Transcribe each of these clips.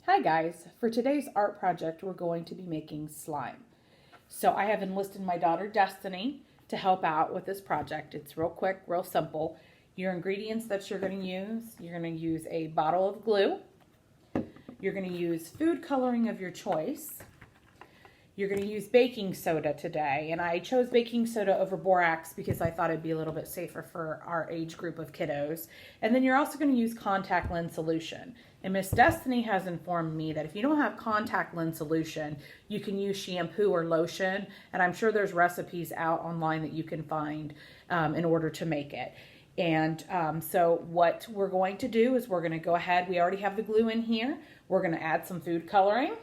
Hi guys, for today's art project we're going to be making slime. So I have enlisted my daughter Destiny to help out with this project. It's real quick, real simple. Your ingredients that you're going to use a bottle of glue. You're going to use food coloring of your choice. You're going to use baking soda today, and I chose baking soda over borax because I thought it'd be a little bit safer for our age group of kiddos. And then you're also going to use contact lens solution. And Miss Destiny has informed me that if you don't have contact lens solution, you can use shampoo or lotion, and I'm sure there's recipes out online that you can find in order to make it. And so what we're going to do is we're going to go ahead, we already have the glue in here, we're going to add some food coloring.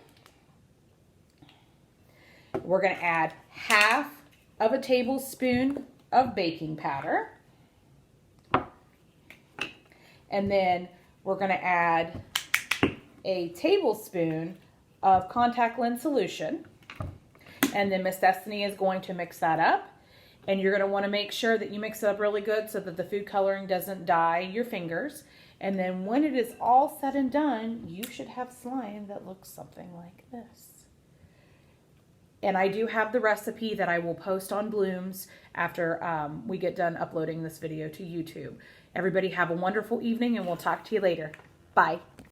We're going to add half of a tablespoon of baking powder. And then we're going to add a tablespoon of contact lens solution. And then Miss Destiny is going to mix that up. And you're going to want to make sure that you mix it up really good so that the food coloring doesn't dye your fingers. And then when it is all said and done, you should have slime that looks something like this. And I do have the recipe that I will post on Blooms after we get done uploading this video to YouTube. Everybody have a wonderful evening, and we'll talk to you later. Bye.